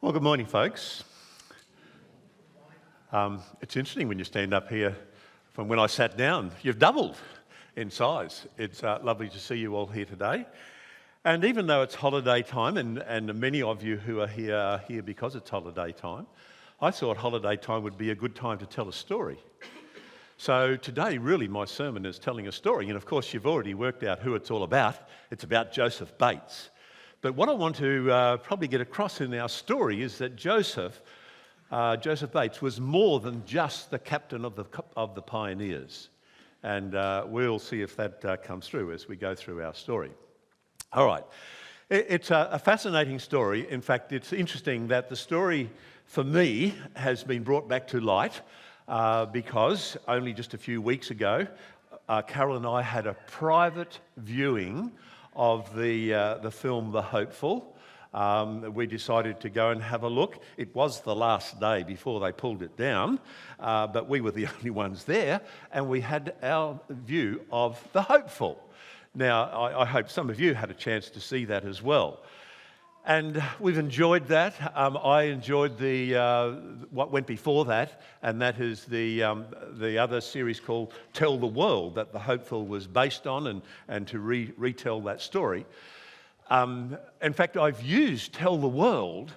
Well, good morning, folks. It's interesting when you stand up here from when I sat down. You've doubled in size. It's lovely to see you all here today. And even though it's holiday time, and many of you who are here because it's holiday time, I thought holiday time would be a good time to tell a story. So today, really, my sermon is telling a story. And of course, you've already worked out who it's all about. It's about Joseph Bates. But what I want to probably get across in our story is that Joseph Bates was more than just the captain of the pioneers. And we'll see if that comes through as we go through our story. All right. It's a fascinating story. In fact, it's interesting that the story, for me, has been brought back to light because only just a few weeks ago, Carol and I had a private viewing of the film The Hopeful. We decided to go and have a look. It was the last day before they pulled it down, but we were the only ones there, and we had our view of The Hopeful. Now, I hope some of you had a chance to see that as well. And we've enjoyed that. I enjoyed what went before that, and that is the other series called Tell the World that The Hopeful was based on, and to retell that story. In fact, I've used Tell the World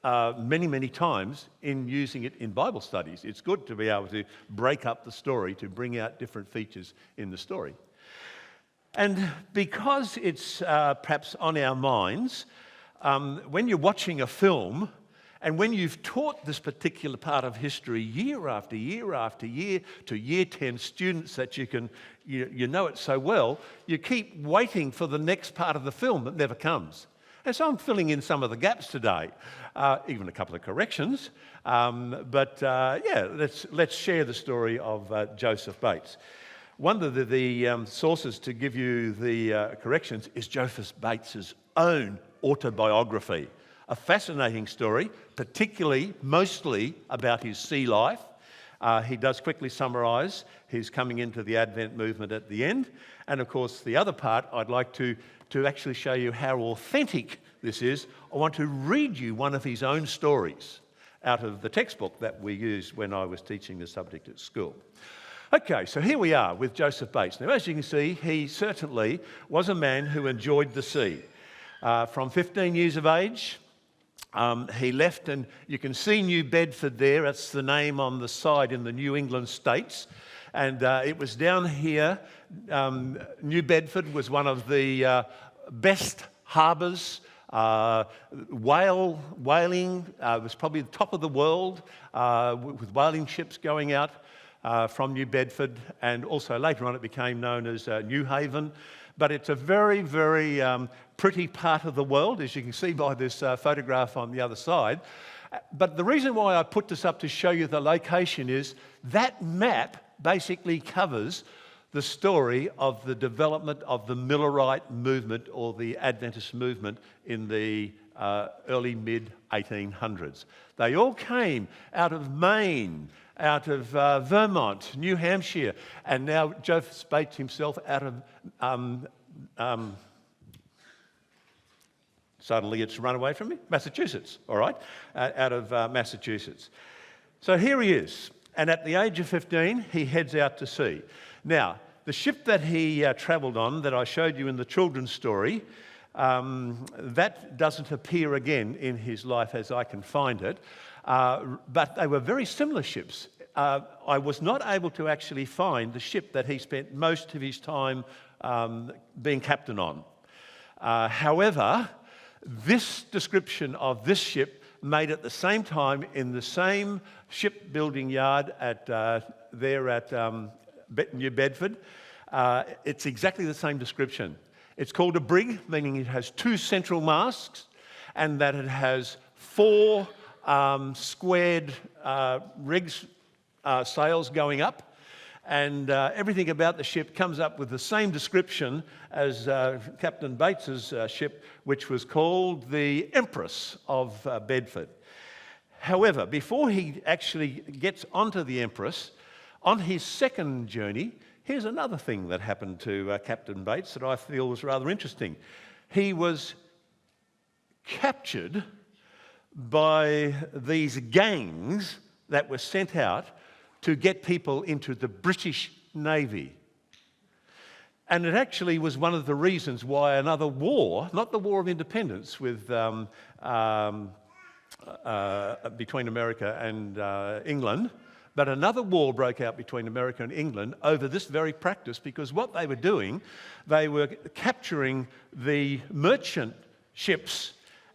many, many times in using it in Bible studies. It's good to be able to break up the story, to bring out different features in the story. And because it's perhaps on our minds, when you're watching a film, and when you've taught this particular part of history year after year after year to year 10 students that you know it so well, you keep waiting for the next part of the film that never comes. And so I'm filling in some of the gaps today, even a couple of corrections. Let's share the story of Joseph Bates. One of the sources to give you the corrections is Joseph Bates's own autobiography. A fascinating story, mostly about his sea life. He does quickly summarise his coming into the Advent movement at the end. And of course, the other part, I'd like to actually show you how authentic this is. I want to read you one of his own stories out of the textbook that we used when I was teaching the subject at school. Okay, so here we are with Joseph Bates. Now, as you can see, he certainly was a man who enjoyed the sea. From 15 years of age, he left, and you can see New Bedford there. That's the name on the side in the New England states. And it was down here. New Bedford was one of the best harbours. Whaling was probably the top of the world with whaling ships going out from New Bedford. And also later on it became known as New Haven. But it's a very, very pretty part of the world, as you can see by this photograph on the other side. But the reason why I put this up to show you the location is that map basically covers the story of the development of the Millerite movement or the Adventist movement in the early mid-1800s. They all came out of Maine, out of Vermont, New Hampshire, and now Joseph Bates himself out of, suddenly it's run away from me, Massachusetts, all right, out of Massachusetts. So here he is, and at the age of 15, he heads out to sea. Now, the ship that he travelled on, that I showed you in the children's story, that doesn't appear again in his life as I can find it. But they were very similar ships. I was not able to actually find the ship that he spent most of his time being captain on. However, this description of this ship made at the same time in the same shipbuilding yard at New Bedford. It's exactly the same description. It's called a brig, meaning it has two central masts, and that it has four squared rigs, sails going up, and everything about the ship comes up with the same description as Captain Bates's ship, which was called the Empress of Bedford. However, before he actually gets onto the Empress, on his second journey, here's another thing that happened to Captain Bates that I feel was rather interesting. He was captured by these gangs that were sent out to get people into the British Navy. And it actually was one of the reasons why another war, not the War of Independence with between America and England, but another war broke out between America and England over this very practice, because what they were doing, they were capturing the merchant ships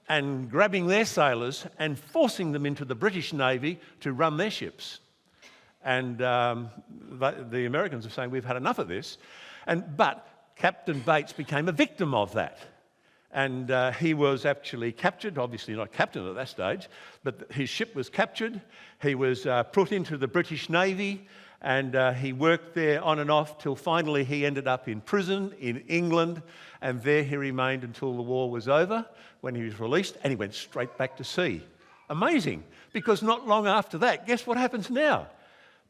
and grabbing their sailors and forcing them into the British Navy to run their ships. And the Americans are saying, we've had enough of this. But Captain Bates became a victim of that. And he was actually captured, obviously not captain at that stage, but his ship was captured. He was put into the British Navy, and he worked there on and off till finally he ended up in prison in England, and there he remained until the war was over, when he was released, and he went straight back to sea. Amazing, because not long after that, guess what happens now?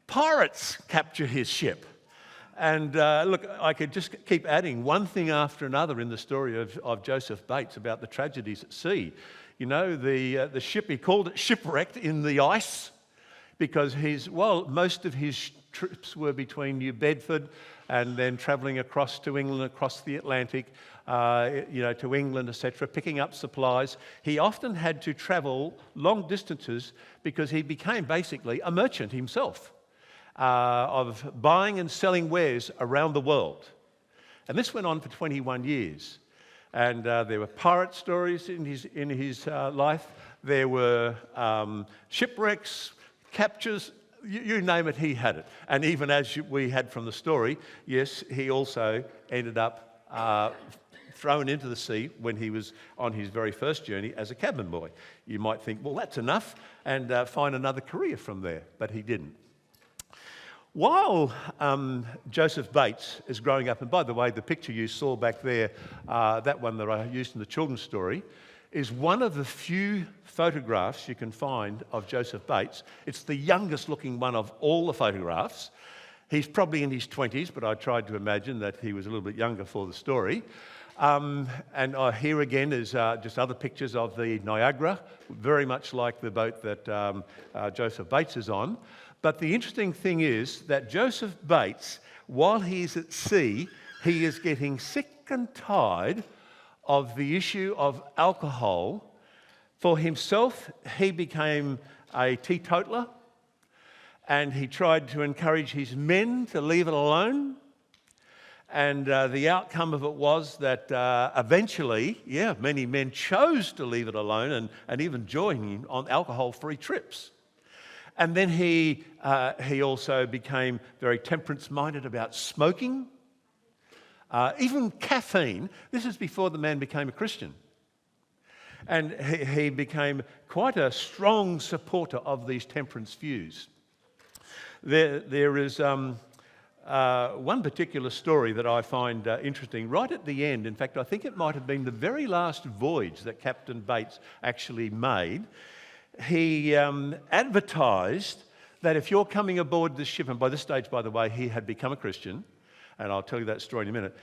Pirates capture his ship. And look, I could just keep adding one thing after another in the story of Joseph Bates about the tragedies at sea. You know, the ship, he called it shipwrecked in the ice, because most of his trips were between New Bedford and then travelling across to England, across the Atlantic, to England, etc., picking up supplies. He often had to travel long distances because he became basically a merchant himself. Of buying and selling wares around the world. And this went on for 21 years. And there were pirate stories in his life. There were shipwrecks, captures, you name it, he had it. And even as we had from the story, yes, he also ended up thrown into the sea when he was on his very first journey as a cabin boy. You might think, well, that's enough, and find another career from there. But he didn't. While Joseph Bates is growing up, and by the way, the picture you saw back there, that one that I used in the children's story, is one of the few photographs you can find of Joseph Bates. It's the youngest looking one of all the photographs. He's probably in his 20s, but I tried to imagine that he was a little bit younger for the story. And here again is just other pictures of the Niagara, very much like the boat that Joseph Bates is on. But the interesting thing is that Joseph Bates, while he's at sea, he is getting sick and tired of the issue of alcohol. For himself, he became a teetotaler, and he tried to encourage his men to leave it alone. And the outcome of it was that eventually, many men chose to leave it alone and even join him on alcohol-free trips. And then he also became very temperance-minded about smoking, even caffeine. This is before the man became a Christian. And he became quite a strong supporter of these temperance views. There is one particular story that I find interesting. Right at the end, in fact, I think it might have been the very last voyage that Captain Bates actually made. He advertised that if you're coming aboard this ship, and by this stage, by the way, he had become a Christian, and I'll tell you that story in a minute.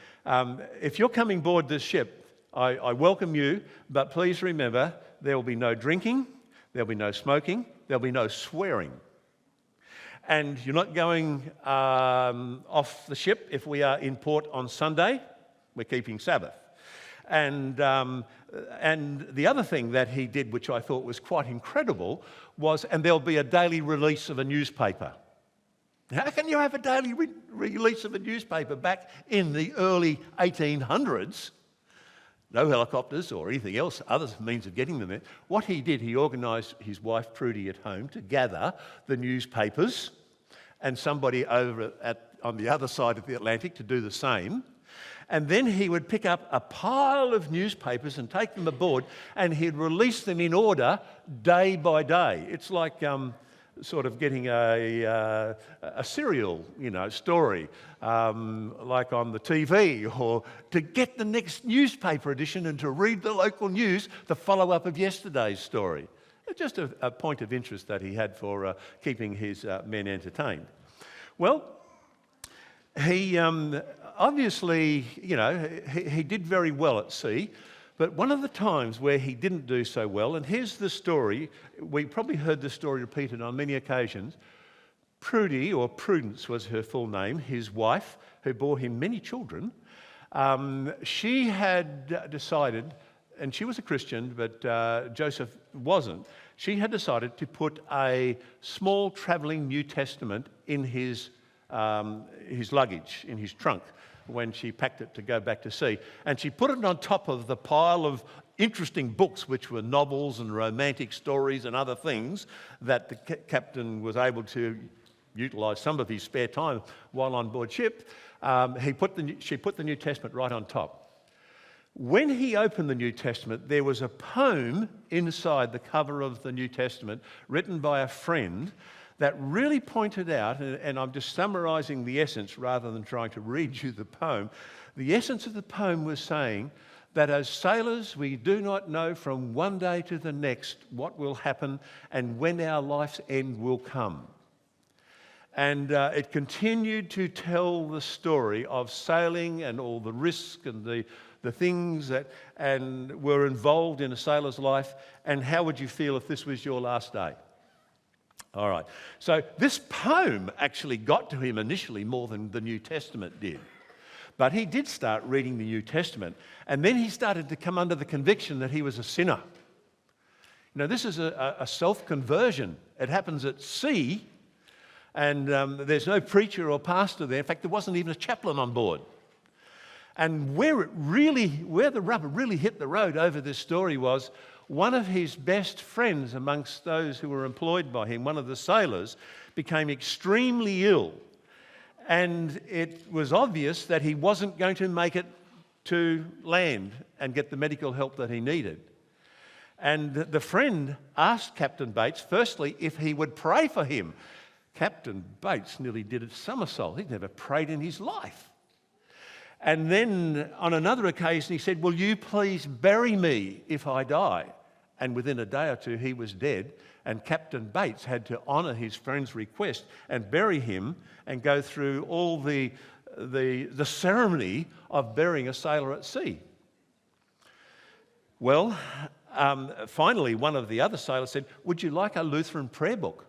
If you're coming aboard this ship, I welcome you, but please remember, there will be no drinking, there'll be no smoking, there'll be no swearing. And you're not going off the ship if we are in port on Sunday. We're keeping Sabbath. And the other thing that he did, which I thought was quite incredible, was, and there'll be a daily release of a newspaper. How can you have a daily release of a newspaper back in the early 1800s? No helicopters or anything else, other means of getting them there. What he did, he organised his wife Prudy at home to gather the newspapers, and somebody over on the other side of the Atlantic to do the same. And then he would pick up a pile of newspapers and take them aboard, and he'd release them in order day by day. It's like sort of getting a serial, story, like on the TV, or to get the next newspaper edition and to read the local news, the follow-up of yesterday's story. Just a point of interest that he had for keeping his men entertained. Well, he obviously, he did very well at sea, But one of the times where he didn't do so well, and here's the story, we probably heard this story repeated on many occasions. Prudy, or Prudence was her full name, his wife, who bore him many children, she had decided, and she was a Christian, but Joseph wasn't, she had decided to put a small travelling New Testament in his luggage, in his trunk, when she packed it to go back to sea. And she put it on top of the pile of interesting books, which were novels and romantic stories and other things that the captain was able to utilise some of his spare time while on board ship. She put the New Testament right on top. When he opened the New Testament, there was a poem inside the cover of the New Testament written by a friend that really pointed out, and I'm just summarising the essence rather than trying to read you the poem. The essence of the poem was saying that as sailors we do not know from one day to the next what will happen and when our life's end will come. And it continued to tell the story of sailing and all the risk and the things that were involved in a sailor's life, and how would you feel if this was your last day? All right, so this poem actually got to him initially more than the New Testament did. But he did start reading the New Testament, and then he started to come under the conviction that he was a sinner. You know, this is a self-conversion. It happens at sea, and there's no preacher or pastor there. In fact, there wasn't even a chaplain on board. And where the rubber really hit the road over this story was one of his best friends amongst those who were employed by him, one of the sailors, became extremely ill. And it was obvious that he wasn't going to make it to land and get the medical help that he needed. And the friend asked Captain Bates, firstly, if he would pray for him. Captain Bates nearly did a somersault. He'd never prayed in his life. And then on another occasion he said, "Will you please bury me if I die?" And within a day or two he was dead, and Captain Bates had to honour his friend's request and bury him and go through all the ceremony of burying a sailor at sea. Well, finally one of the other sailors said, "Would you like a Lutheran prayer book?"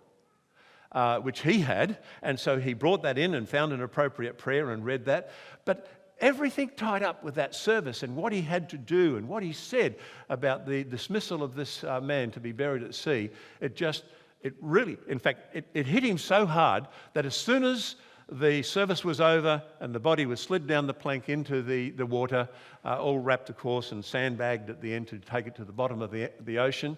Which he had, and so he brought that in and found an appropriate prayer and read that. But everything tied up with that service and what he had to do and what he said about the dismissal of this man to be buried at sea, it really, in fact, it hit him so hard that as soon as the service was over and the body was slid down the plank into the water, all wrapped, of course, and sandbagged at the end to take it to the bottom of the ocean.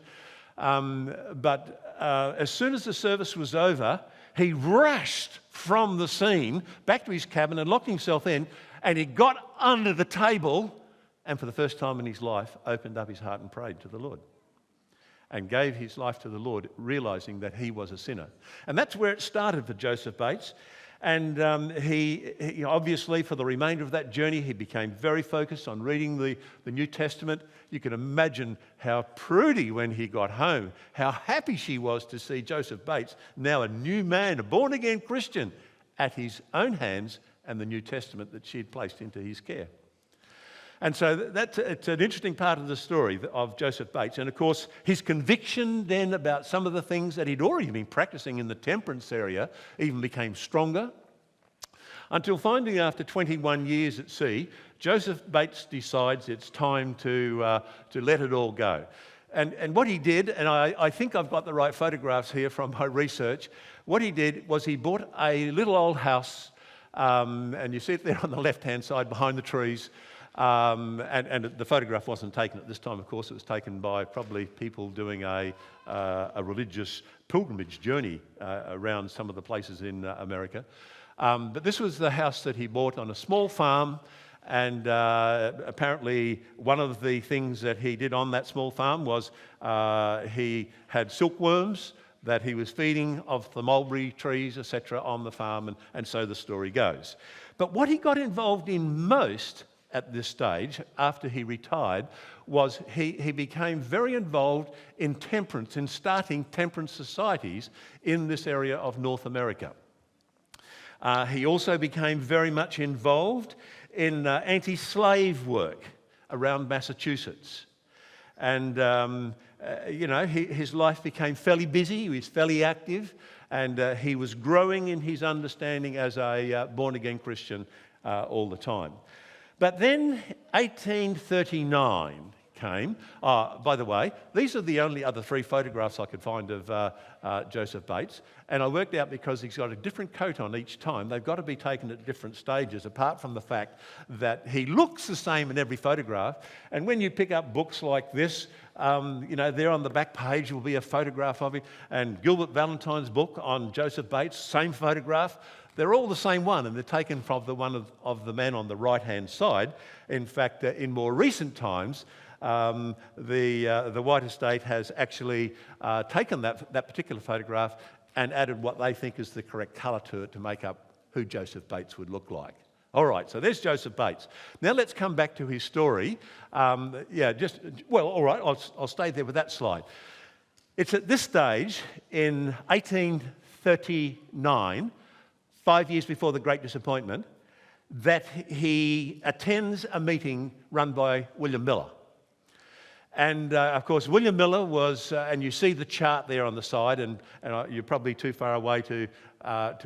But as soon as the service was over, he rushed from the scene back to his cabin and locked himself in, and he got under the table and for the first time in his life opened up his heart and prayed to the Lord and gave his life to the Lord, realising that he was a sinner. And that's where it started for Joseph Bates. And he obviously, for the remainder of that journey, he became very focused on reading the New Testament. You can imagine how Prudy, when he got home, how happy she was to see Joseph Bates, now a new man, a born-again Christian, at his own hands, and the New Testament that she had placed into his care. And so it's an interesting part of the story of Joseph Bates. And of course, his conviction then about some of the things that he'd already been practicing in the temperance area even became stronger. Until finally, after 21 years at sea, Joseph Bates decides it's time to let it all go. And what he did, and I think I've got the right photographs here from my research, what he did was he bought a little old house, and you see it there on the left-hand side behind the trees. And the photograph wasn't taken at this time, of course. It was taken by probably people doing a religious pilgrimage journey around some of the places in America. But this was the house that he bought on a small farm, and apparently one of the things that he did on that small farm was he had silkworms that he was feeding of the mulberry trees, etc., on the farm, and so the story goes. But what he got involved in most at this stage, after he retired, was he became very involved in temperance, in starting temperance societies in this area of North America. He also became very much involved in anti-slave work around Massachusetts. And, his life became fairly busy, he was fairly active, and he was growing in his understanding as a born-again Christian all the time. But then 1839 came. By the way, these are the only other 3 photographs I could find of Joseph Bates. And I worked out because he's got a different coat on each time, they've got to be taken at different stages, apart from the fact that he looks the same in every photograph. And when you pick up books like this, there on the back page will be a photograph of him. And Gilbert Valentine's book on Joseph Bates, same photograph. They're all the same one, and they're taken from the one of the man on the right-hand side. In fact, in more recent times, the White Estate has actually taken that particular photograph and added what they think is the correct colour to it to make up who Joseph Bates would look like. All right, so there's Joseph Bates. Now let's come back to his story. All right, I'll stay there with that slide. It's at this stage in 1839, 5 years before the Great Disappointment, that he attends a meeting run by William Miller. And of course, William Miller was, and you see the chart there on the side, and you're probably too far away to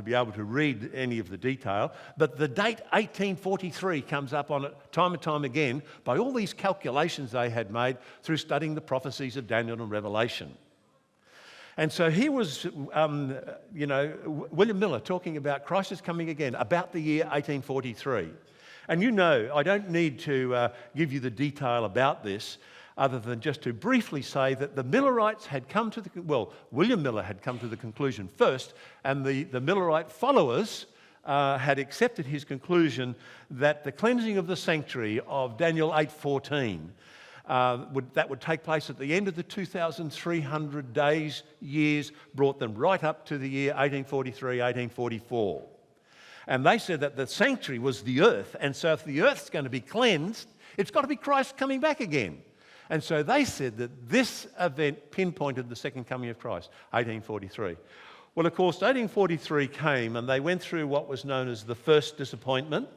be able to read any of the detail, but the date 1843 comes up on it time and time again by all these calculations they had made through studying the prophecies of Daniel and Revelation. And so he was, William Miller talking about Christ is coming again, about the year 1843. And I don't need to give you the detail about this, other than just to briefly say that the Millerites had come to William Miller had come to the conclusion first, and the Millerite followers had accepted his conclusion that the cleansing of the sanctuary of Daniel 8:14 that would take place at the end of the 2,300 days, years, brought them right up to the year 1843, 1844. And they said that the sanctuary was the earth, and so if the earth's going to be cleansed, it's got to be Christ coming back again. And so they said that this event pinpointed the second coming of Christ, 1843. Well, of course, 1843 came, and they went through what was known as the first disappointment.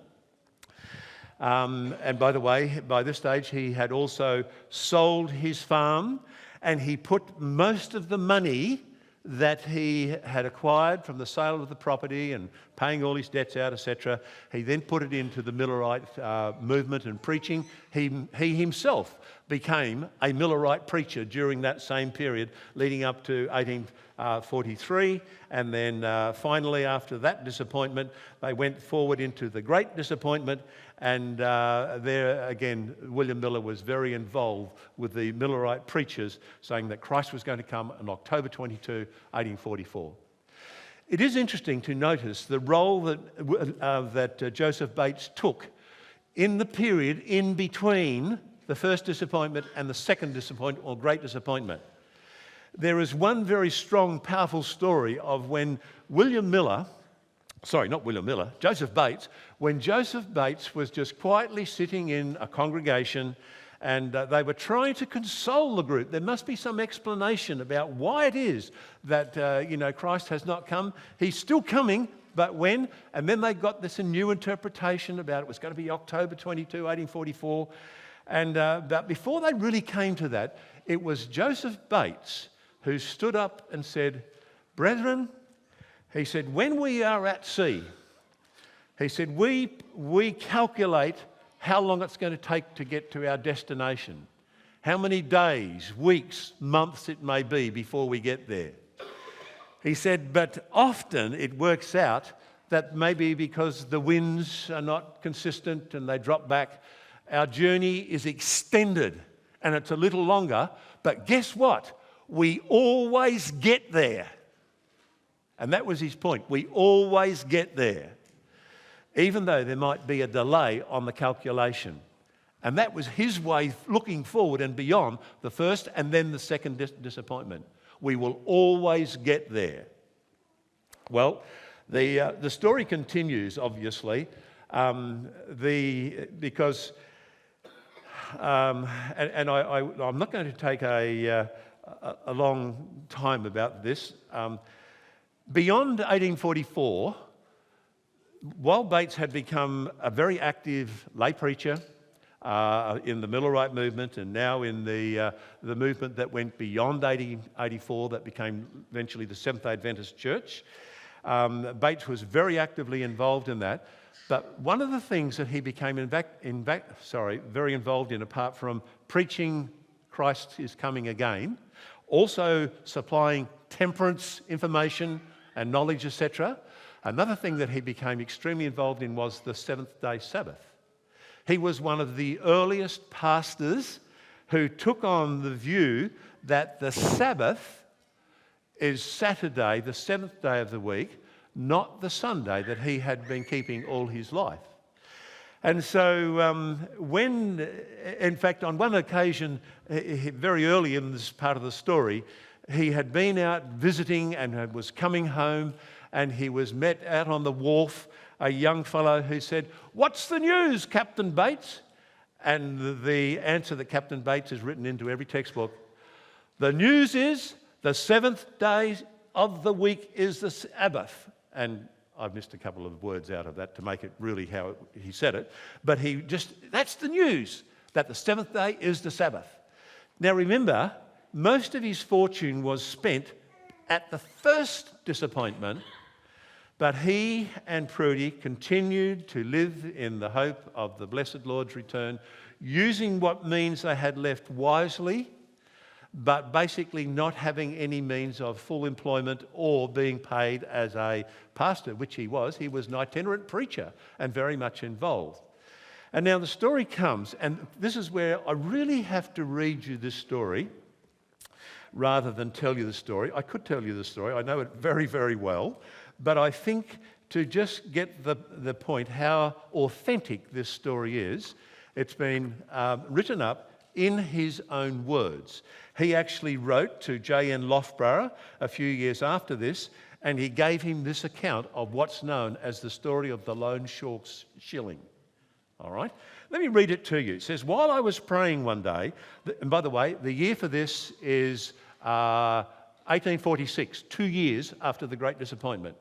And by the way, by this stage, he had also sold his farm, and he put most of the money that he had acquired from the sale of the property and paying all his debts out, etc. He then put it into the Millerite movement and preaching. He himself became a Millerite preacher during that same period leading up to 1843, and then finally after that disappointment they went forward into the Great Disappointment, and there again William Miller was very involved with the Millerite preachers, saying that Christ was going to come on October 22, 1844. It is interesting to notice the role that Joseph Bates took in the period in between the first disappointment and the second disappointment, or Great Disappointment. There is one very strong, powerful story of when Joseph Bates, when Joseph Bates was just quietly sitting in a congregation, and they were trying to console the group. There must be some explanation about why it is that Christ has not come. He's still coming, but when? And then they got this new interpretation about it was going to be October 22, 1844. And but before they really came to that, it was Joseph Bates who stood up and said, "Brethren," he said, "when we are at sea," he said, we calculate how long it's going to take to get to our destination, how many days, weeks, months it may be before we get there. He said, but often it works out that maybe because the winds are not consistent and they drop back, our journey is extended and it's a little longer, but guess what? We always get there. And that was his point. We always get there, even though there might be a delay on the calculation. And that was his way of looking forward and beyond the first and then the second disappointment. We will always get there. Well, the story continues, obviously, because I'm not going to take a long time about this. Beyond 1844, while Bates had become a very active lay preacher, in the Millerite movement, and now in the movement that went beyond 1884 that became eventually the Seventh-day Adventist Church. Bates was very actively involved in that. But one of the things that he became very involved in, apart from preaching Christ is coming again, also supplying temperance information and knowledge, etc. Another thing that he became extremely involved in was the Seventh-day Sabbath. He was one of the earliest pastors who took on the view that the Sabbath is Saturday, the seventh day of the week, not the Sunday that he had been keeping all his life. And so in fact, on one occasion, very early in this part of the story, he had been out visiting and was coming home, and he was met out on the wharf, a young fellow who said, "What's the news, Captain Bates?" And the answer that Captain Bates has written into every textbook, "The news is the seventh day of the week is the Sabbath." And I've missed a couple of words out of that to make it really how he said it. But that's the news, that the seventh day is the Sabbath. Now remember, most of his fortune was spent at the first disappointment, but he and Prudy continued to live in the hope of the blessed Lord's return, using what means they had left wisely, but basically not having any means of full employment or being paid as a pastor, which he was. He was an itinerant preacher and very much involved. And now the story comes, and this is where I really have to read you this story rather than tell you the story. I could tell you the story. I know it very, very well. But I think to just get the point how authentic this story is, it's been written up in his own words. He actually wrote to J.N. Loughborough a few years after this, and he gave him this account of what's known as the story of the Lone Shark's Shilling. All right? Let me read it to you. It says, "While I was praying one day," and by the way, the year for this is 1846, 2 years after the Great Disappointment.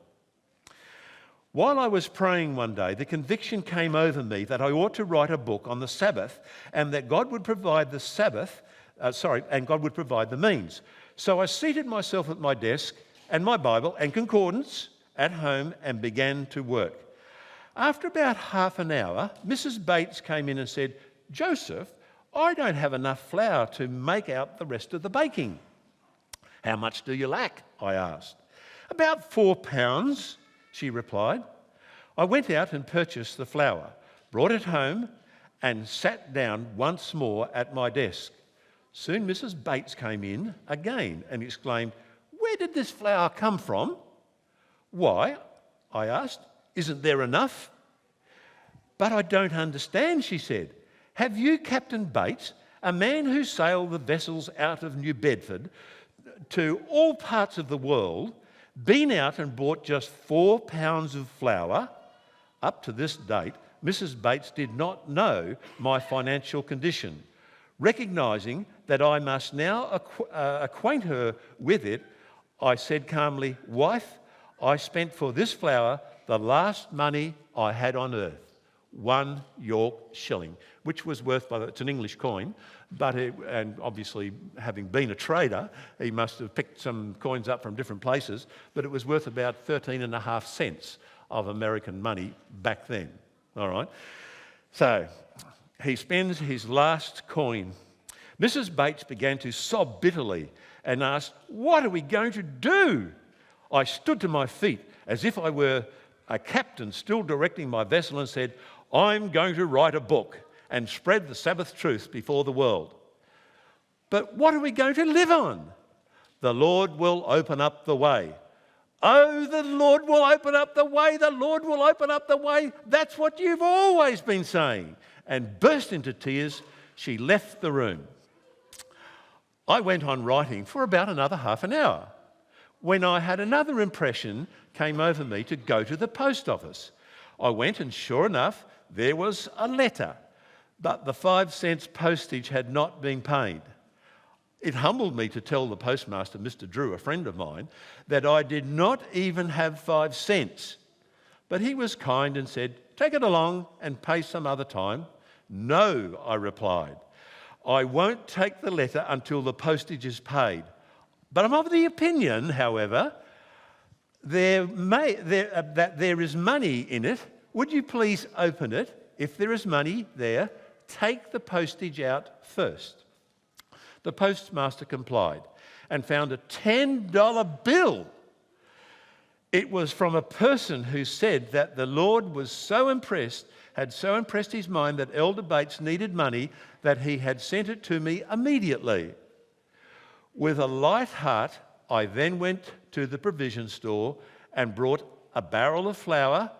"While I was praying one day, the conviction came over me that I ought to write a book on the Sabbath, and that God would provide and God would provide the means. So I seated myself at my desk and my Bible and concordance at home and began to work. After about half an hour, Mrs. Bates came in and said, 'Joseph, I don't have enough flour to make out the rest of the baking.' 'How much do you lack?' I asked. 'About 4 pounds,' she replied. I went out and purchased the flour, brought it home, and sat down once more at my desk. Soon Mrs. Bates came in again and exclaimed, 'Where did this flour come from?' 'Why,' I asked, 'isn't there enough?' 'But I don't understand,' she said. 'Have you, Captain Bates, a man who sailed the vessels out of New Bedford to all parts of the world, been out and bought just 4 pounds of flour?' Up to this date, Mrs. Bates did not know my financial condition. Recognising that I must now acquaint her with it, I said calmly, 'Wife, I spent for this flour the last money I had on earth, 1 York shilling,' which was worth, it's an English coin, and obviously having been a trader, he must have picked some coins up from different places, but it was worth about 13.5 cents of American money back then. All right. So he spends his last coin. Mrs. Bates began to sob bitterly and asked, 'What are we going to do?' I stood to my feet as if I were a captain still directing my vessel and said, 'I'm going to write a book and spread the Sabbath truth before the world.' 'But what are we going to live on?' 'The Lord will open up the way.' 'Oh, the Lord will open up the way, the Lord will open up the way. That's what you've always been saying.' And burst into tears, she left the room. I went on writing for about another half an hour, when I had another impression came over me to go to the post office. I went, and sure enough, there was a letter, but the 5 cents postage had not been paid. It humbled me to tell the postmaster, Mr. Drew, a friend of mine, that I did not even have 5 cents. But he was kind and said, 'Take it along and pay some other time.' "No," I replied. "I won't take the letter until the postage is paid. But I'm of the opinion, however, that there is money in it. Would you please open it? If there is money there, take the postage out first." The postmaster complied and found a $10 bill. It was from a person who said that the Lord had so impressed his mind that Elder Bates needed money that he had sent it to me immediately. With a light heart, I then went to the provision store and brought a barrel of flour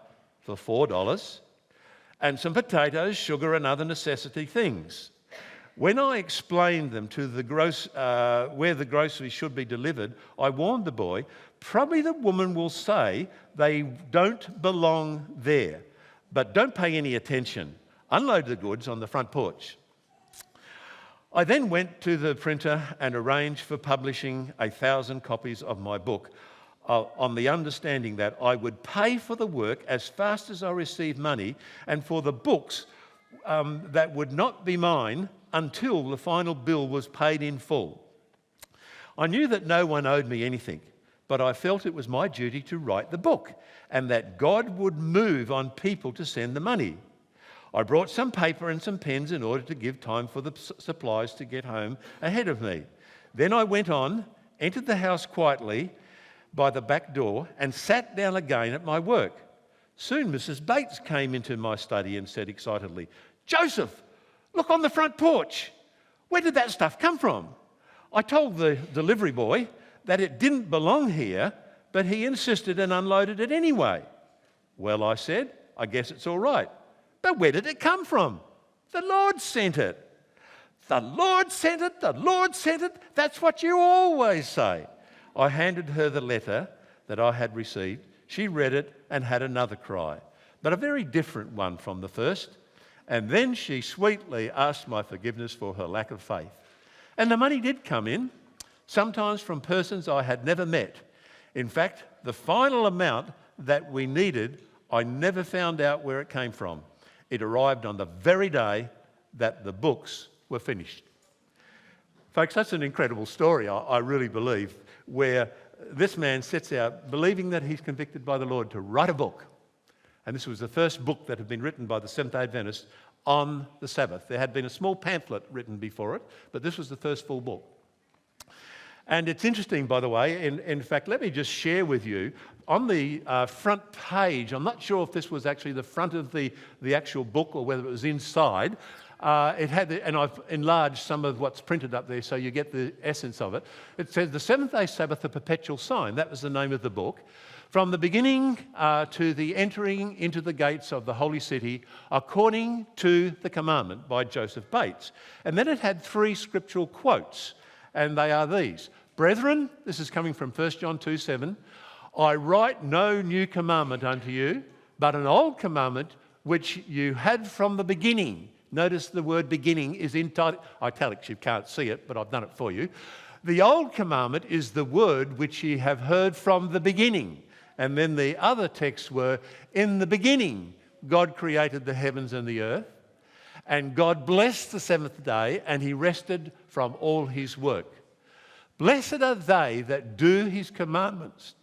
for $4 and some potatoes, sugar and other necessity things. When I explained them to where the groceries should be delivered, I warned the boy, "Probably the woman will say they don't belong there, but don't pay any attention. Unload the goods on the front porch." I then went to the printer and arranged for publishing 1,000 copies of my book on the understanding that I would pay for the work as fast as I received money, and for the books that would not be mine until the final bill was paid in full. I knew that no one owed me anything, but I felt it was my duty to write the book and that God would move on people to send the money. I brought some paper and some pens in order to give time for the supplies to get home ahead of me. Then I went on, entered the house quietly by the back door, and sat down again at my work. Soon Mrs. Bates came into my study and said excitedly, "Joseph, look on the front porch. Where did that stuff come from?" I told the delivery boy that it didn't belong here, but he insisted and unloaded it anyway. "Well," I said, "I guess it's all right. But where did it come from?" "The Lord sent it." "The Lord sent it, the Lord sent it. That's what you always say." I handed her the letter that I had received. She read it and had another cry, but a very different one from the first. And then she sweetly asked my forgiveness for her lack of faith. And the money did come in, sometimes from persons I had never met. In fact, the final amount that we needed, I never found out where it came from. It arrived on the very day that the books were finished. Folks, that's an incredible story, I really believe, where this man sets out believing that he's convicted by the Lord to write a book. And this was the first book that had been written by the Seventh-day Adventist on the Sabbath. There had been a small pamphlet written before it, but this was the first full book. And it's interesting, by the way, in fact, let me just share with you, on the front page, I'm not sure if this was actually the front of the actual book or whether it was inside, it had, and I've enlarged some of what's printed up there so you get the essence of it. It says, "The Seventh-day Sabbath, a Perpetual Sign." That was the name of the book. "From the beginning to the entering into the gates of the holy city, according to the commandment," by Joseph Bates. And then it had 3 scriptural quotes, and they are these. "Brethren," this is coming from 1 John 2:7, "I write no new commandment unto you, but an old commandment which you had from the beginning." Notice the word beginning is in italics. You can't see it, but I've done it for you. "The old commandment is the word which ye have heard from the beginning." And then the other texts were, "In the beginning, God created the heavens and the earth, and God blessed the seventh day, and he rested from all his work. Blessed are they that do his commandments,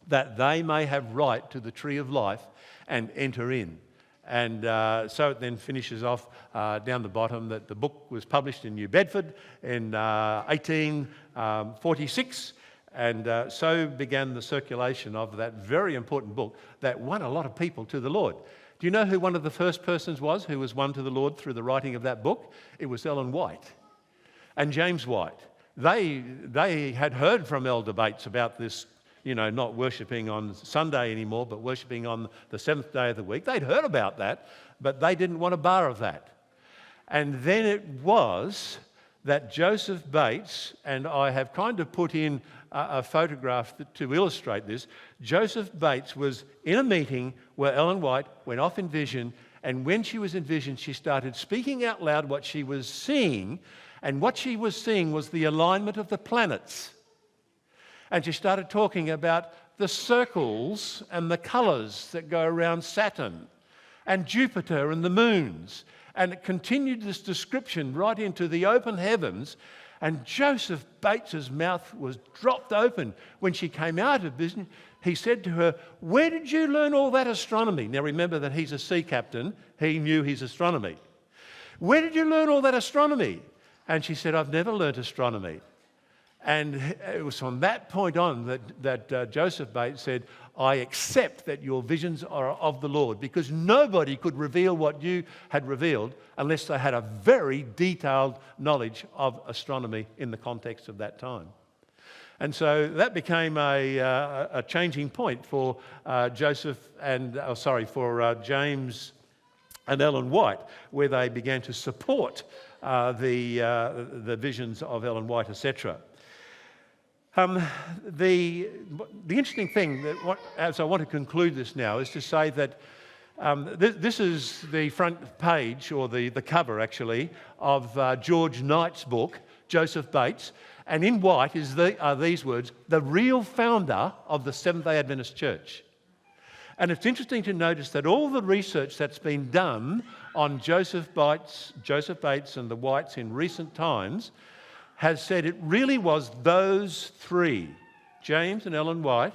that they may have right to the tree of life and enter in." And so it then finishes off down the bottom that the book was published in New Bedford in 1846. And so began the circulation of that very important book that won a lot of people to the Lord. Do you know who one of the first persons was who was won to the Lord through the writing of that book? It was Ellen White and James White. They had heard from Elder Bates about this, not worshipping on Sunday anymore, but worshipping on the seventh day of the week. They'd heard about that, but they didn't want a bar of that. And then it was that Joseph Bates, and I have kind of put in a photograph to illustrate this. Joseph Bates was in a meeting where Ellen White went off in vision, and when she was in vision, she started speaking out loud what she was seeing, and what she was seeing was the alignment of the planets. And she started talking about the circles and the colours that go around Saturn, and Jupiter and the moons, And it continued this description right into the open heavens. And Joseph Bates's mouth was dropped open when she came out of vision. He said to her, "Where did you learn all that astronomy?" Now remember that he's a sea captain. He knew his astronomy. "Where did you learn all that astronomy?" And she said, "I've never learnt astronomy." And it was from that point on that Joseph Bates said, "I accept that your visions are of the Lord," because nobody could reveal what you had revealed unless they had a very detailed knowledge of astronomy in the context of that time. And so that became a changing point for James and Ellen White, where they began to support the visions of Ellen White, etc. The interesting thing, as I want to conclude this now, is to say that this is the front page, or the cover actually, of George Knight's book, Joseph Bates, and in white are these words, "the real founder of the Seventh-day Adventist Church." And it's interesting to notice that all the research that's been done on Joseph Bates and the Whites in recent times has said it really was those three, James and Ellen White,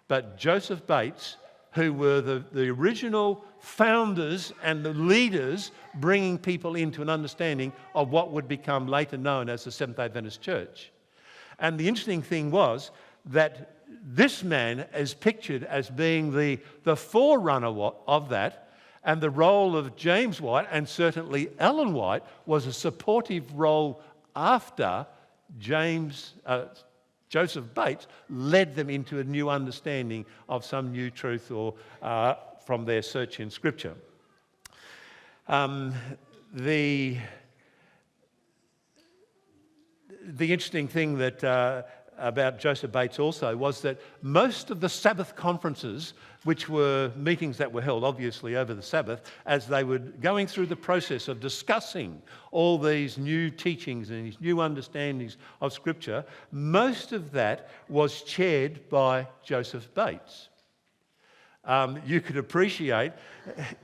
but Joseph Bates, who were the original founders and the leaders bringing people into an understanding of what would become later known as the Seventh-day Adventist Church. And the interesting thing was that this man is pictured as being the forerunner of that, and the role of James White and certainly Ellen White was a supportive role after Joseph Bates led them into a new understanding of some new truth or from their search in Scripture. The interesting thing about Joseph Bates also was that most of the Sabbath conferences, which were meetings that were held obviously over the Sabbath, as they were going through the process of discussing all these new teachings and these new understandings of Scripture, most of that was chaired by Joseph Bates. You could appreciate,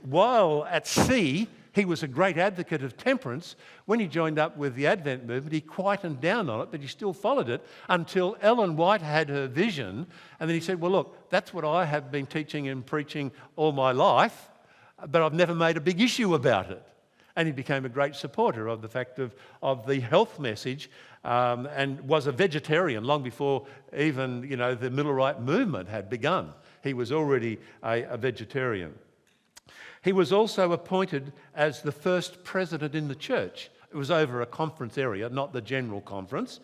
while at sea, he was a great advocate of temperance. When he joined up with the Advent movement, he quietened down on it, but he still followed it until Ellen White had her vision. And then he said, "Well, look, that's what I have been teaching and preaching all my life, but I've never made a big issue about it." And he became a great supporter of the fact of the health message, and was a vegetarian long before even the Millerite movement had begun. He was already a vegetarian. He was also appointed as the first president in the church. It was over a conference area, not the general conference,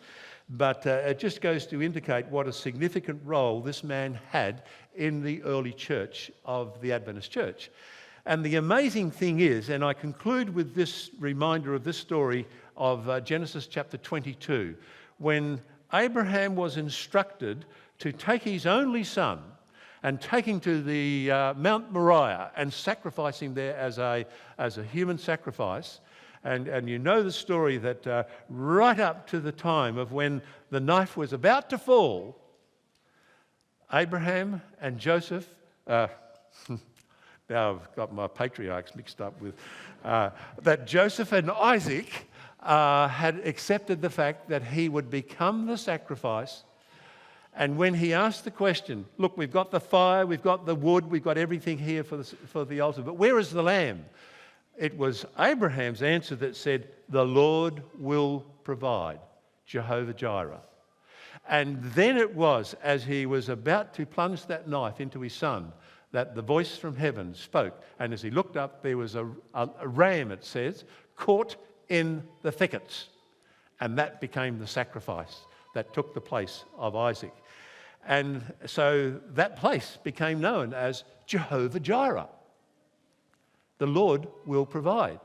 but it just goes to indicate what a significant role this man had in the early church of the Adventist church. And the amazing thing is, and I conclude with this reminder of this story of Genesis chapter 22, when Abraham was instructed to take his only son and take him to the Mount Moriah and sacrifice him there as a human sacrifice. And you know the story that right up to the time of when the knife was about to fall, Abraham and Joseph, now I've got my patriarchs mixed up with, that Joseph and Isaac had accepted the fact that he would become the sacrifice. And when he asked the question, "Look, we've got the fire, we've got the wood, we've got everything here for the altar, but where is the lamb?" It was Abraham's answer that said, "The Lord will provide, Jehovah Jireh." And then it was, as he was about to plunge that knife into his son, that the voice from heaven spoke. And as he looked up, there was a ram, it says, caught in the thickets. And that became the sacrifice that took the place of Isaac. And so that place became known as Jehovah Jireh. The Lord will provide.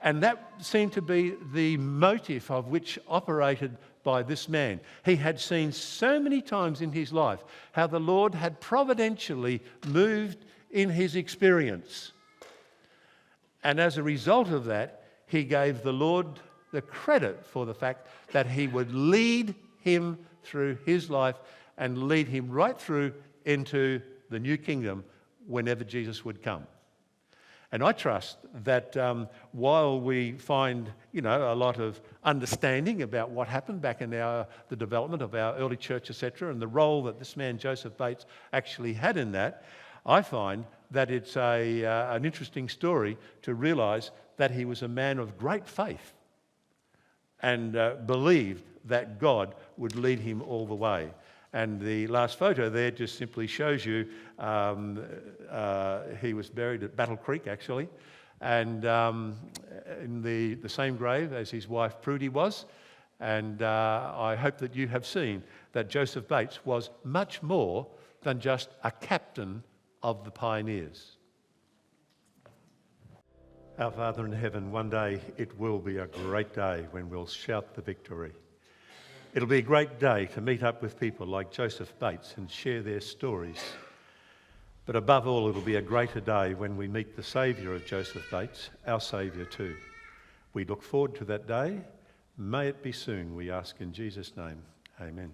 And that seemed to be the motive of which operated by this man. He had seen so many times in his life how the Lord had providentially moved in his experience. And as a result of that, he gave the Lord the credit for the fact that he would lead him through his life and lead him right through into the new kingdom whenever Jesus would come. And I trust that while we find, a lot of understanding about what happened back in the development of our early church, etc., and the role that this man Joseph Bates actually had in that, I find that it's an interesting story to realise that he was a man of great faith and believed that God would lead him all the way. And the last photo there just simply shows you he was buried at Battle Creek, actually, and in the same grave as his wife Prudy was. And I hope that you have seen that Joseph Bates was much more than just a captain of the pioneers. Our Father in heaven, one day it will be a great day when we'll shout the victory. It'll be a great day to meet up with people like Joseph Bates and share their stories. But above all, it'll be a greater day when we meet the Saviour of Joseph Bates, our Saviour too. We look forward to that day. May it be soon, we ask in Jesus' name. Amen.